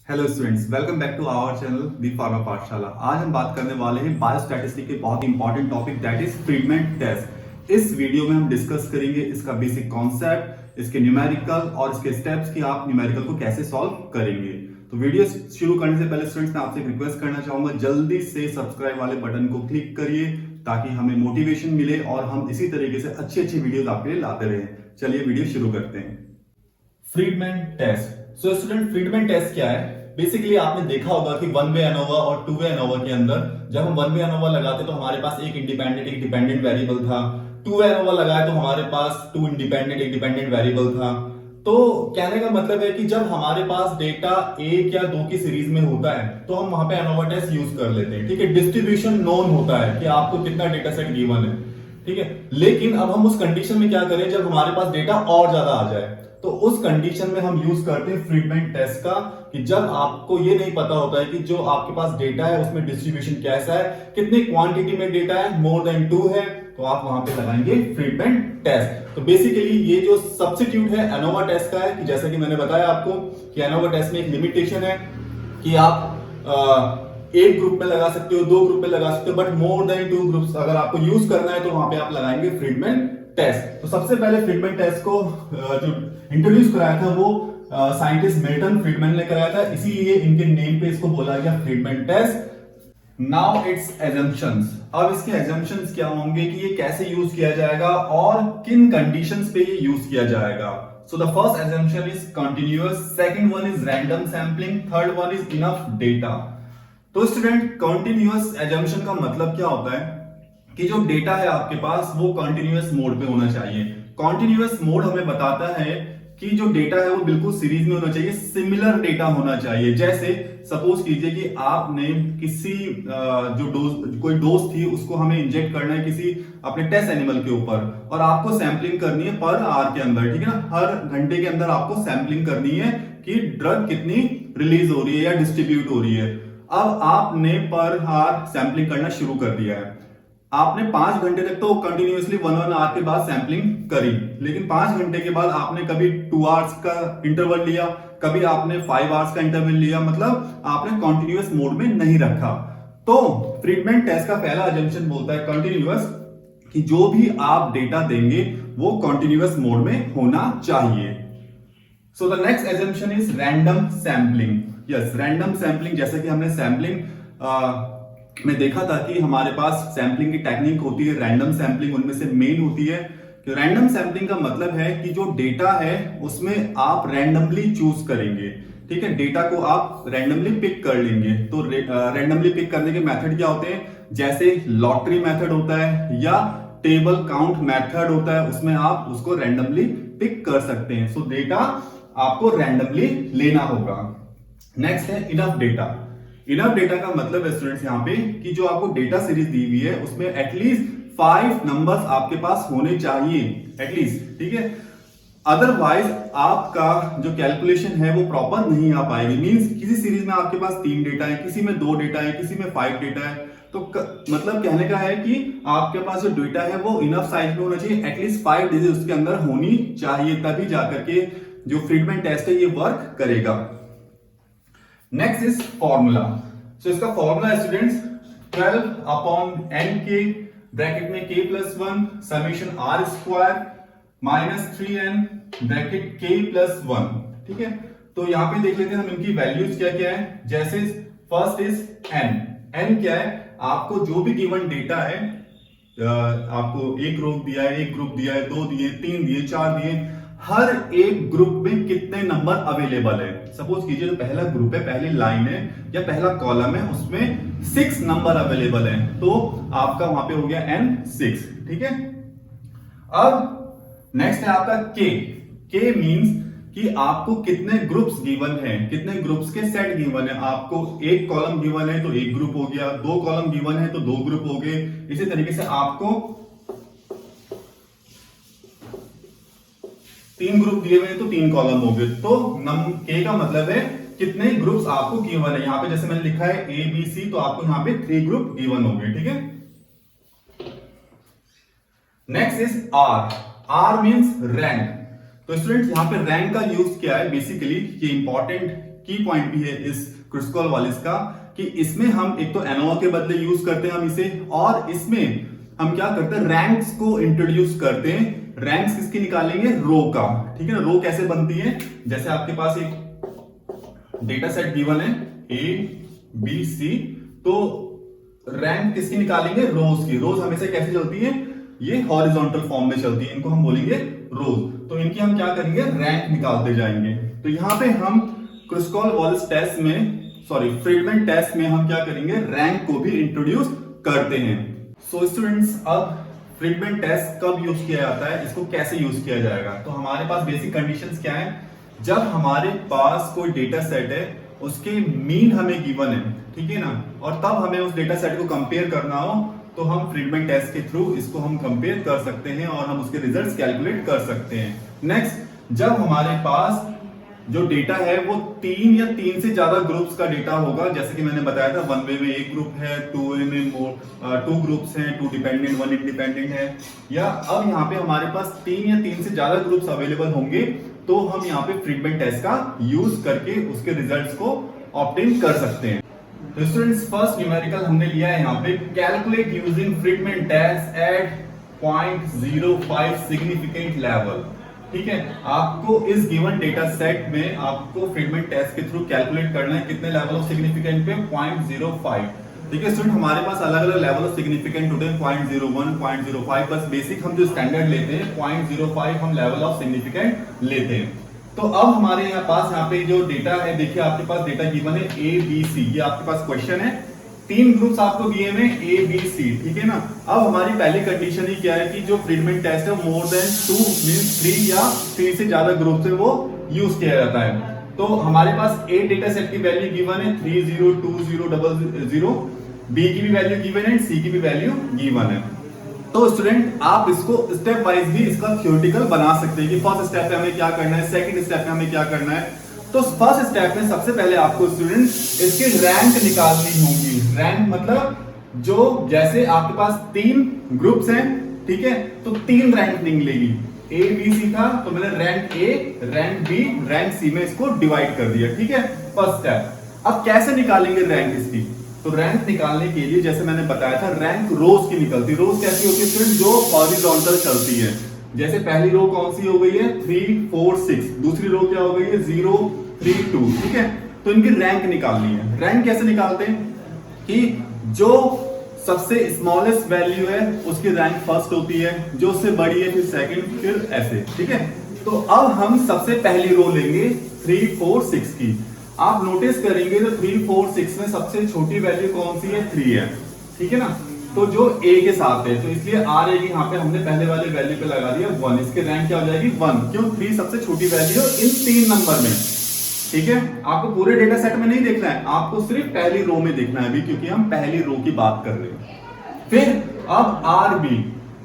Hello students, welcome back to our channel the pharma Pathshala. आज हम बात करने वाले हैं बायोस्टैटिस्टिक्स के बहुत important topic that is Friedman test. इस वीडियो में हम डिस्कस करेंगे इसका बेसिक कॉन्सेप्ट, इसके न्यूमेरिकल और इसके स्टेप्स कि आप न्यूमेरिकल को कैसे सॉल्व करेंगे। तो वीडियो शुरू करने से पहले स्टूडेंट्स मैं आपसे एक रिक्वेस्ट करना चाहूंगा, जल्दी से सब्सक्राइब वाले बटन को क्लिक करिए ताकि हमें मोटिवेशन मिले और हम इसी तरीके से अच्छी अच्छी वीडियोस आपके लिए लाते रहें। चलिए वीडियो शुरू करते हैं। Friedman test. So student, Friedman test क्या है? बेसिकली आपने देखा होगा कि वन वे एनोवा और टू वे एनोवा के अंदर जब हम वन वे एनोवा लगाते तो हमारे पास एक इंडिपेंडेंट एक डिपेंडेंट वेरिएबल था। टू वे एनोवा लगाए तो हमारे पास टू इंडिपेंडेंट एक डिपेंडेंट वेरिएबल था। तो कहने का मतलब है कि जब हमारे पास डेटा एक या दो की सीरीज में होता है तो हम वहां पे एनोवा टेस्ट यूज कर लेते हैं। ठीक है, डिस्ट्रीब्यूशन नोन होता है कि आपको कितना डेटा सेट गिवन है। ठीक है, लेकिन अब हम उस कंडीशन में क्या करें जब हमारे पास डेटा और ज्यादा आ जाए, तो उस कंडीशन में हम यूज करते हैं फ्रीडमैन टेस्ट का कि जब आपको ये नहीं पता होता है कि जो आपके पास डेटा है उसमें डिस्ट्रीब्यूशन कैसा है, कितनी क्वांटिटी में डेटा है, मोर देन 2 है, तो आप वहां पे लगाएंगे फ्रीडमैन टेस्ट। तो बेसिकली ये जो सब्स्टिट्यूट है एनोवा टेस्ट का है कि जैसा कि मैंने बताया आपको कि एनोवा टेस्ट में एक लिमिटेशन है कि आप एक ग्रुप में लगा सकते हो, दो ग्रुप में लगा सकते हो, बट मोर देन 2 ग्रुप्स अगर आपको यूज करना है तो वहां पे आप लगाएंगे फ्रीडमैन टेस्ट। तो सबसे पहले फ्रीडमैन टेस्ट को जो इंट्रोड्यूस कराया था वो साइंटिस्ट मिल्टन फ्रीडमैन ने कराया था, इसीलिए इनके नेम पे इसको बोला गया Friedman test. Now its assumptions. अब इसके एजम्पशंस क्या होंगे कि ये कैसे यूज किया जाएगा और किन कंडीशंस पे ये यूज किया जाएगा। So the first assumption is continuous, second one is random sampling, third one is enough data. तो स्टूडेंट, कंटिन्यूअस एजम्पशन का मतलब क्या होता है कि जो डेटा है आपके पास वो कंटिन्यूअस मोड पे होना चाहिए। कंटिन्यूअस मोड हमें बताता है कि जो डेटा है वो बिल्कुल सीरीज में होना चाहिए, सिमिलर डेटा होना चाहिए। जैसे सपोज कीजिए कि आपने किसी जो डोज कोई डोज थी उसको हमें इंजेक्ट करना है किसी अपने टेस्ट एनिमल के ऊपर और आपको सैंपलिंग करनी है पर आवर के अंदर। ठीक है ना, हर घंटे के अंदर आपको सैंपलिंग करनी है कि ड्रग कितनी रिलीज हो रही है या डिस्ट्रीब्यूट हो रही है। अब आपने पर आवर सैंपलिंग करना शुरू कर दिया है। आपने 5 घंटे तक तो कंटिन्यूअसली 1 आवर के बाद सैंपलिंग करी, लेकिन 5 घंटे के बाद आपने कभी 2 आवर्स का इंटरवल लिया, कभी आपने 5 आवर्स का इंटरवल लिया, मतलब आपने कंटिन्यूअस मोड में नहीं रखा। तो फ्रीडमैन टेस्ट का पहला अजम्पशन बोलता है कंटिन्यूअस, कि जो भी आप डेटा देंगे वो कंटिन्यूअस मोड में होना चाहिए। So the next assumption is random sampling. Yes, random sampling, जैसे कि हमने सैंपलिंग में देखा था कि हमारे पास सैंपलिंग की टेक्निक होती है रैंडम सैंपलिंग, उनमें से मेन होती है कि रैंडम सैंपलिंग का मतलब है कि जो डेटा है उसमें आप रैंडमली चूज करेंगे। ठीक है, डेटा को आप रैंडमली पिक कर लेंगे। तो रैंडमली पिक करने के मेथड क्या होते हैं, जैसे लॉटरी मेथड होता है या टेबल काउंट मेथड होता है, उसमें आप उसको रैंडमली पिक कर सकते हैं। सो डेटा आपको रैंडमली लेना होगा। नेक्स्ट है इनफ डेटा। इनफ डेटा का मतलब है स्टूडेंट्स यहाँ पे कि जो आपको डेटा सीरीज दी हुई है उसमें एटलीस्ट 5 नंबर्स आपके पास होने चाहिए, एटलीस्ट। ठीक है, अदरवाइज आपका जो कैलकुलेशन है वो प्रॉपर नहीं आ पाएगी। मींस किसी सीरीज में आपके पास 3 डेटा है, किसी में 2 डेटा है, किसी में 5 डेटा है, तो मतलब कहने का है कि आपके पास जो डेटा है वो इनफ साइज में होना चाहिए, एटलीस्ट 5 डिजिट उसके अंदर होनी चाहिए, तभी जाकर के जो फ्रीडमैन टेस्ट है ये वर्क करेगा। Next is formula. सो इसका फॉर्मूला है students 12 upon N K, bracket में k plus 1 summation R square minus 3n bracket k plus 1। ठीक है, तो यहां पे देख लेते हैं हम इनकी वैल्यूज क्या क्या है। जैसे फर्स्ट इज n। n क्या है, आपको जो भी गिवन डेटा है, आपको एक ग्रुप दिया है, एक ग्रुप दिया है, 2 दिए, 3 दिए, 4 दिए, हर एक ग्रुप में कितने नंबर अवेलेबल है। सपोज कीजिए जो पहला ग्रुप है, पहली लाइन है या पहला कॉलम है, उसमें 6 नंबर अवेलेबल है, तो आपका वहां पे हो गया n6। ठीक है, अब नेक्स्ट है आपका k। k मींस कि आपको कितने ग्रुप्स गिवन हैं, कितने ग्रुप्स के सेट गिवन है। आपको एक कॉलम गिवन है तो एक ग्रुप हो गया, 2 कॉलम गिवन है तो 2 ग्रुप हो गए। इसी तरीके से आपको 3 ग्रुप दिए हुए हैं तो 3 कॉलम हो गए। तो k का मतलब है कितने ग्रुप्स आपको गिवन है। यहां पे जैसे मैंने लिखा है ए बी सी, तो आपको यहां पे 3 ग्रुप गिवन हो गए। ठीक है, next is R. R means rank. तो स्टूडेंट्स यहां पे रैंक का यूज क्या है, बेसिकली ये इंपॉर्टेंट की पॉइंट भी है इस क्रुस्कॉल वालिस का कि इसमें हम एक तो एनोवा के बदले यूज करते हैं हम इसे, और इसमें हम क्या करते हैं, रैंक्स को इंट्रोड्यूस करते हैं। रैंक्स किसकी निकालेंगे, रो का, ठीक है ना। रो कैसे बनती है, जैसे आपके पास एक डेटा सेट गिवन है ए बी सी, तो रैंक किसकी निकालेंगे, रोज की। रोज हमेशा कैसे चलती है, ये हॉरिजॉन्टल फॉर्म में चलती है, इनको हम बोलेंगे रोज। तो इनकी हम क्या करेंगे, रैंक निकालते जाएंगे। तो यहां पे हम क्रुस्कॉल-वालिस टेस्ट में, फ्रीडमैन टेस्ट में हम क्या करेंगे, रैंक को भी इंट्रोड्यूस करते हैं। सो स्टूडेंट्स, अब फ्रीडमैन टेस्ट कब यूज किया जाता है, इसको कैसे यूज किया जाएगा। तो हमारे पास बेसिक कंडीशंस क्या है, जब हमारे पास कोई डेटा सेट है, उसके मीन हमें गिवन है, ठीक है ना, और तब हमें उस डेटा सेट को कंपेयर करना हो, तो हम फ्रीडमैन टेस्ट के थ्रू इसको हम कंपेयर कर सकते हैं और हम उसके रिजल्ट्स कैलकुलेट कर सकते हैं। नेक्स्ट, जब हमारे पास जो डेटा है वो 3 या 3 से ज्यादा ग्रुप्स का डेटा होगा, जैसे कि मैंने बताया था 1 वे में एक ग्रुप है, 2 वे में 2 ग्रुप्स हैं, 2 डिपेंडेंट 1 इंडिपेंडेंट है, या अब यहाँ पे हमारे पास 3 या 3 से ज्यादा ग्रुप्स अवेलेबल होंगे, तो हम यहाँ पे फ्रीडमैन टेस्ट का यूज करके उसके रिजल्ट्स को ऑब्टेन कर सकते हैं। तो स्टूडेंट्स, फर्स्ट न्यूमेरिकल हमने लिया है यहाँ पे, calculate using Friedman test at 0.05 significant level. ठीक है, आपको इस गिवन डेटा सेट में आपको फ्रीडमैन टेस्ट के थ्रू कैलकुलेट करना है कितने लेवल ऑफ सिग्निफिकेंट पे, 0.05। ठीक है स्टूडेंट, हमारे पास अलग अलग लेवल ऑफ सिग्निफिकेंट होते हैं, 0.01, 0.05, बस बेसिक हम जो स्टैंडर्ड लेते हैं 0.05 हम लेवल ऑफ सिग्निफिकेंट लेते हैं। तो अब हमारे पास यहाँ पे जो डेटा है, देखिए आपके पास डेटा गिवन है ए बी सी, ये आपके पास क्वेश्चन है, 3 ग्रुप्स आपको दिए हुए ए बी सी, ठीक है ना। अब हमारी पहली कंडीशन ही क्या है कि जो फ्रीडमैन टेस्ट है मोर देन 2 मींस 3 या 3 से ज्यादा ग्रुप से वो यूज किया जाता है। तो हमारे पास ए डेटा सेट की वैल्यू गिवन है 302000, बी की भी वैल्यू गिवन है, सी की भी वैल्यू गिवन है। तो स्टूडेंट, आप इसको स्टेप वाइज भी इसका थ्योरेटिकल बना सकते हैं कि फर्स्ट स्टेप पे हमें क्या करना है, सेकंड स्टेप में हमें क्या करना है। तो फर्स्ट स्टेप में सबसे पहले आपको स्टूडेंट इसकी रैंक निकालनी होगी। रैंक मतलब जो, जैसे आपके पास 3 ग्रुप्स हैं, ठीक है, तो 3 रैंक निकलेगी। ए बी सी था, तो मैंने rank A, rank B, rank C में इसको डिवाइड कर दिया, ठीक है, फर्स्ट स्टेप। अब कैसे निकालेंगे रैंक इसकी, तो रैंक निकालने के लिए जैसे मैंने बताया था, रैंक रोज की निकलती। रोज कैसी होती है स्टूडेंट, जो हॉरिजॉन्टल चलती है। जैसे पहली रो कौन सी हो गई है, 3 4 6, दूसरी रो क्या हो गई है, 0 3 2, ठीक है। तो इनकी रैंक निकालनी है। रैंक कैसे निकालते हैं कि जो सबसे स्मॉलेस्ट वैल्यू है उसकी रैंक फर्स्ट होती है, जो उससे बड़ी है फिर सेकंड, फिर ऐसे, ठीक है। तो अब हम सबसे पहली रो लेंगे 3 4 6 की। आप नोटिस करेंगे तो 3 4 6 में सबसे छोटी वैल्यू कौन सी है, 3 है, ठीक है ना। तो जो ए के साथ है, तो इसलिए आ रहेगी यहाँ पे, हमने पहले वाले वैल्यू पे लगा दिया 1, इसके रैंक क्या हो जाएगी 1, क्यों, 3 सबसे छोटी वैल्यू इन 3 नंबर में, ठीक है। आपको पूरे डेटा सेट में नहीं देखना है, आपको सिर्फ पहली रो में देखना है अभी, क्योंकि हम पहली रो की बात कर रहे हैं। फिर अब आर बी,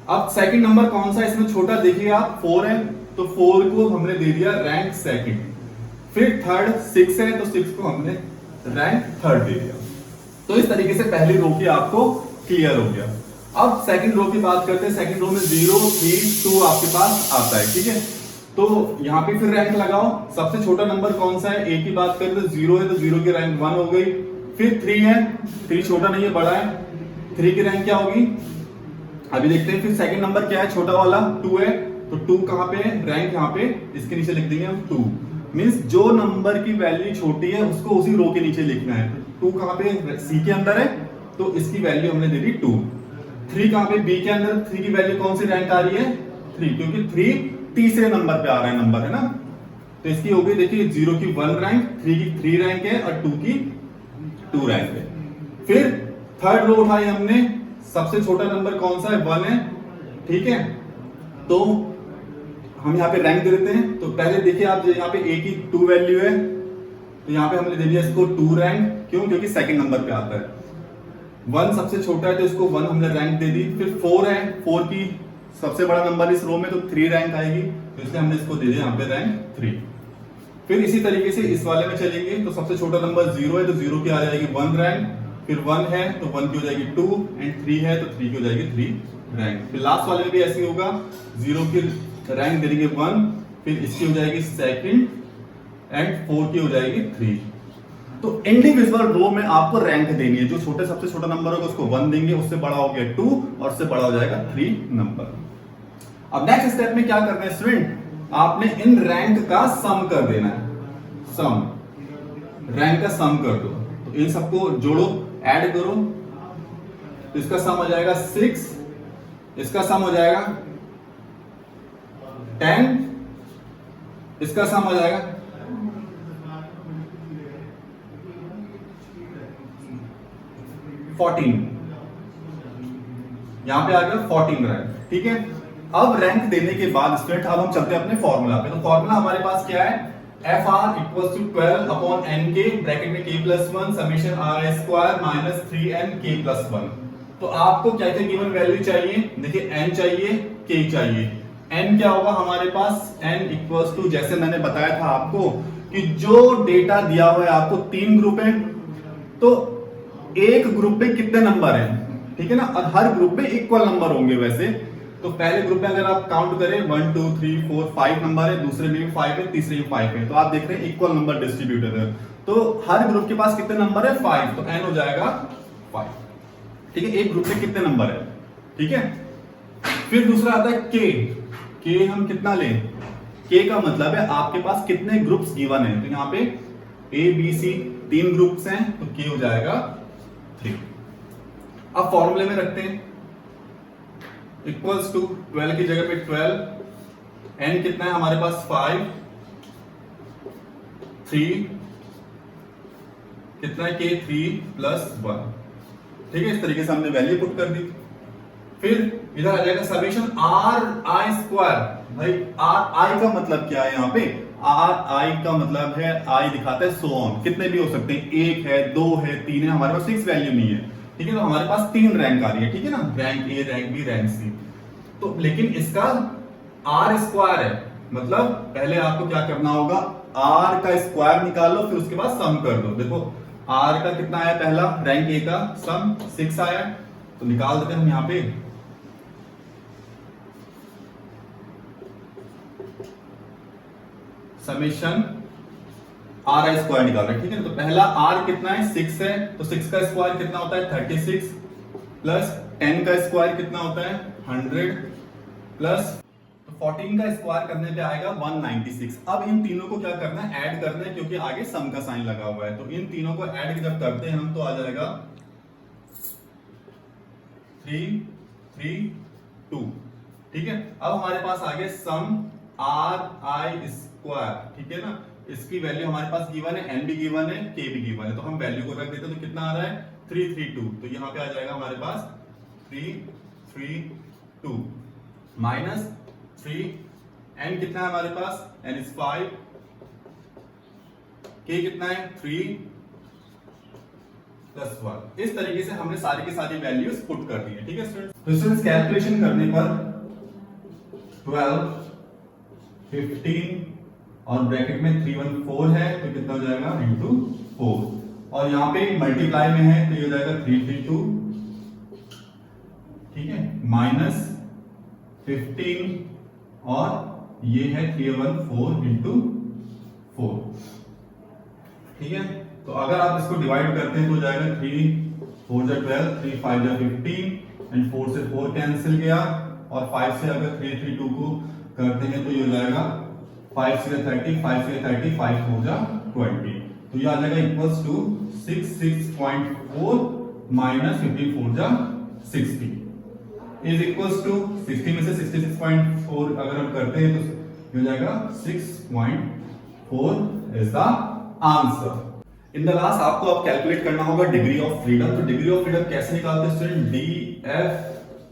अब सेकंड नंबर कौन सा इसमें छोटा, देखिए आप 4 है, तो 4 को हमने दे दिया रैंक सेकंड। फिर थर्ड 6 है, तो 6 को हमने रैंक थर्ड दे दिया। तो इस तरीके से पहली रो की आपको क्लियर हो गया। अब सेकंड रो की बात करते हैं। सेकंड रो में 0 3 2 आपके पास आता है, ठीक है। तो यहाँ पे फिर रैंक लगाओ, सबसे छोटा नंबर कौन सा है, ए की बात करें तो 0 है, तो 0 की रैंक 1 हो गई। फिर 3 है, 3 छोटा नहीं है, बड़ा है, 3 की रैंक क्या होगी, अभी देखते हैं। फिर सेकंड नंबर क्या है, छोटा वाला 2 है, तो 2 कहां पे है, रैंक यहाँ पे इसके नीचे लिख देंगे हम 2, मींस जो नंबर की वैल्यू छोटी है उसको उसी रो के नीचे लिखना है। 2 कहां पे, सी के अंदर है, तो इसकी वैल्यू हमने दे दी 2। 3 कहां पे, बी के अंदर, 3 की वैल्यू कौन सी रैंक आ रही है, 3, क्योंकि 3 तीसरे नंबर पे आ रहा है नंबर, है ना। तो इसकी हो गई, देखिए 0 की 1 रैंक, 3 की 3 रैंक है, और 2 की 2 रैंक है। फिर थर्ड रो उठाई हमने, सबसे छोटा नंबर कौन सा है, 1 है, ठीक है। तो हम यहाँ पे रैंक दे देते हैं। तो पहले देखिए आप, यहाँ पे ए की 2 वैल्यू है, तो यहाँ पे हमने दे दिया इसको 2 रैंक, क्यों, क्योंकि सेकंड नंबर पे आता है। 1 सबसे छोटा है, तो इसको 1 हमने रैंक दे दी। फिर 4 है, 4 की सबसे बड़ा नंबर इस रो में, तो 3 रैंक आएगी, तो इसलिए हमने इसको दे दिया यहाँ पे रैंक 3। फिर इसी तरीके से इस वाले में चलेंगे, तो सबसे छोटा नंबर 0 है, तो 0 की आ जाएगी 1 रैंक। फिर 1 है, तो 1 की हो जाएगी 2, एंड 3 है, तो 3 की हो जाएगी 3 रैंक। फिर लास्ट वाले में भी ऐसे होगा, 0 की रैंक दे देंगे 1, फिर इसकी हो जाएगी सेकंड, एंड 4 की हो जाएगी 3। तो इंडिविजुअल रो में आपको रैंक देनी है, जो छोटे सबसे छोटा नंबर होगा उसको 1 देंगे, उससे बड़ा हो गया 2 और उससे बड़ा हो जाएगा 3 नंबर। अब नेक्स्ट स्टेप में क्या करना है स्टूडेंट, आपने इन रैंक का सम कर देना है, सम रैंक का सम कर दो। तो इन सबको जोड़ो, ऐड करो, तो इसका सम हो जाएगा 6, इसका सम हो जाएगा 10, इसका सम हो जाएगा 14, यहां पे आ गया 14 रैंक। ठीक है, अब रैंक देने के बाद स्टूडेंट अब हम चलते हैं अपने फॉर्मूला पे। तो फॉर्मूला हमारे पास क्या है, FR equals to 12 upon NK bracket में K+1 summation R square minus 3NK+1। तो आपको क्या क्या गिवन वैल्यू चाहिए, देखिए n चाहिए, k चाहिए। n क्या होगा हमारे पास, n इक्वल्स टू, जैसे मैंने बताया था आपको कि जो डेटा दिया हुआ है आपको 3 ग्रुप है, तो एक ग्रुप में कितने नंबर हैं, ठीक है ना, और हर ग्रुप में इक्वल नंबर होंगे वैसे। तो पहले ग्रुप में अगर आप काउंट करें 1 2 3 4 5 नंबर है, दूसरे में भी 5 है, तीसरे में 5 है, तो आप देख रहे हैं इक्वल नंबर डिस्ट्रीब्यूटेड है। तो हर ग्रुप के पास कितने नंबर है, 5, तो n हो जाएगा 5। ठीक है, एक ग्रुप में कितने नंबर है, ठीक है। फिर दूसरा आता है k हम कितना लें, k का मतलब है आपके पास कितने ग्रुप्स गिवन है। तो यहाँ पे A B C 3 ग्रुप्स हैं, तो k हो जाएगा 3। अब फॉर्मूले में रखते हैं, इक्वल्स टू 12 की जगह पे 12, n कितना है हमारे पास 5, 3 कितना है k 3+1। ठीक है, इस तरीके से हमने वैल्यू पुट कर दी। फिर इधर आ जाएगा समेशन RI स्क्वायर। भाई RI का मतलब क्या है, यहाँ पे RI का मतलब है I दिखाता है सो ऑन, कितने भी हो सकते हैं, 1 है 2 है 3 है, हमारे पास 6 वैल्यू नहीं है। ठीक है, तो हमारे पास 3 रैंक आ रही है, ठीक है ना, rank A, rank B, rank C। तो लेकिन इसका R स्क्वायर है, मतलब पहले आपको क्या करना होगा, R का स्क्वायर निकालो, फिर उसके बाद सम कर दो। देखो R का कितना आया, पहला रैंक A का सम 6 आया, तो निकाल देते हैं हम यहां पे। समेशन RI स्क्वायर निकाल रहे हैं, ठीक है। तो पहला R कितना है, 6 है, तो 6 का स्क्वायर कितना होता है 36, प्लस 10 का स्क्वायर कितना होता है 100, प्लस 14 का स्क्वायर करने पे आएगा 196। अब इन तीनों को क्या करना है, ऐड करना है, क्योंकि आगे सम का साइन लगा हुआ है। तो इन तीनों को ऐड जब करते हैं हम, तो आ जाएगा 3 3 2। ठीक है, अब हमारे पास आगे सम RI स्क्वायर, ठीक है ना, इसकी वैल्यू हमारे पास गिवन है, n भी गिवन है, k भी गिवन है, तो हम वैल्यू को रख देते हैं। तो कितना आ रहा है 332, तो यहां पे आ जाएगा हमारे पास 332 माइनस 3, n कितना है हमारे पास, n इज 5, k कितना है 3 + 1। इस तरीके से हमने सारी की सारी वैल्यूज पुट कर दी है। ठीक है स्टूडेंट्स, तो स्टूडेंट्स कैलकुलेशन करने पर 12 15 और ब्रैकेट में 314 है, तो कितना हो जाएगा इंटू 4, और यहाँ पे मल्टीप्लाई में है, तो ये हो जाएगा 332, ठीक है, माइनस 15 और ये है 314 इंटू 4। ठीक है, तो अगर आप इसको डिवाइड करते हैं तो हो जाएगा 3 4 जा 12, 3 5 जा 15 एंड 4 से 4 कैंसिल गया, और 5 से अगर 332 को करते हैं तो ये हो जाएगा 5 से 30, 5 से 30, 5 4 जा 20, तो ये आ जाएगा इक्वल्स टू 66.4 माइनस 54 जा 60 इज इक्वल्स टू 60 में से 66.4 अगर हम करते हैं तो ये हो जाएगा 6.4 is the answer. In the last आपको अब कैलकुलेट करना होगा डिग्री ऑफ फ्रीडम। तो डिग्री ऑफ फ्रीडम कैसे निकालते हैं student, DF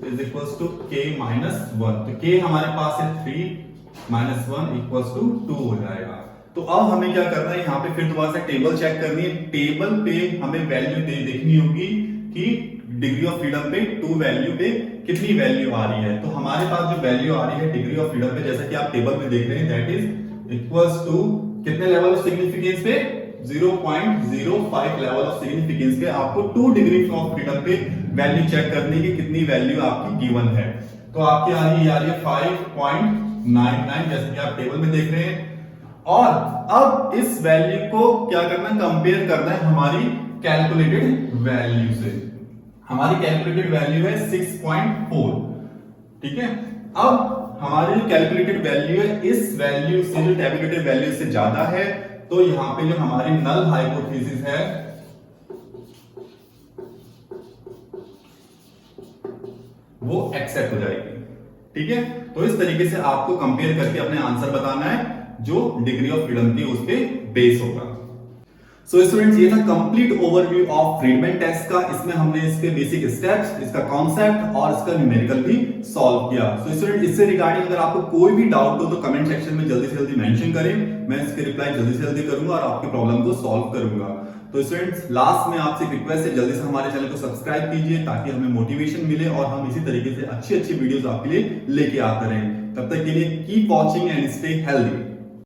is equals to K minus 1। तो K हमारे पास है 3 माइनस 1 इक्वल्स टू 2 हो जाएगा। तो अब हमें क्या करना है, यहाँ पे फिर दोबारा से टेबल चेक करनी है। टेबल पे हमें वैल्यू देखनी होगी कि डिग्री ऑफ फ्रीडम पे 2 वैल्यू पे कितनी वैल्यू आ रही है। तो हमारे पास जो वैल्यू आ रही है डिग्री ऑफ फ्रीडम पे, जैसा कि आप टेबल में देख रहे हैं, दैट इज इक्वल्स टू कितने लेवल ऑफ सिग्निफिकेंस पे, 0.05 लेवल ऑफ सिग्निफिकेंस पे आपको 2 डिग्री ऑफ फ्रीडम पे वैल्यू चेक करनी है कि कितनी वैल्यू आपकी गिवन है। तो आपकी आ रही है 5.99 जैसे कि आप टेबल में देख रहे हैं। और अब इस वैल्यू को क्या करना है, कंपेयर करना है हमारी कैलकुलेटेड वैल्यू से। हमारी कैलकुलेटेड वैल्यू है 6.4, ठीक है। अब हमारी जो कैलकुलेटेड वैल्यू है, इस वैल्यू से जो टैबुलेटेड वैल्यू से ज्यादा है, तो यहां पे जो हमारी नल हाइपोथेसिस है वो एक्सेप्ट हो जाएगी, ठीक है। तो इस तरीके से आपको कंपेयर करके अपने आंसर बताना है, जो डिग्री ऑफ फ्रीडम की उस पे बेस होगा। सो स्टूडेंट्स, ये था complete overview of Friedman test का। इसमें हमने इसके बेसिक स्टेप्स, इसका कॉन्सेप्ट और इसका न्यूमेरिकल भी सॉल्व किया। सो स्टूडेंट, इससे रिगार्डिंग अगर आपको कोई भी डाउट हो तो कमेंट सेक्शन में जल्दी से जल्दी मेंशन करें, मैं इसके रिप्लाई जल्दी से जल्दी करूंगा और आपकी प्रॉब्लम को सॉल्व करूंगा। तो स्टूडेंट्स, लास्ट में आपसे रिक्वेस्ट है, जल्दी से हमारे चैनल को सब्सक्राइब कीजिए ताकि हमें मोटिवेशन मिले और हम इसी तरीके से अच्छी अच्छी वीडियोस आपके लिए लेके आते रहें। तब तक के लिए keep watching and stay healthy.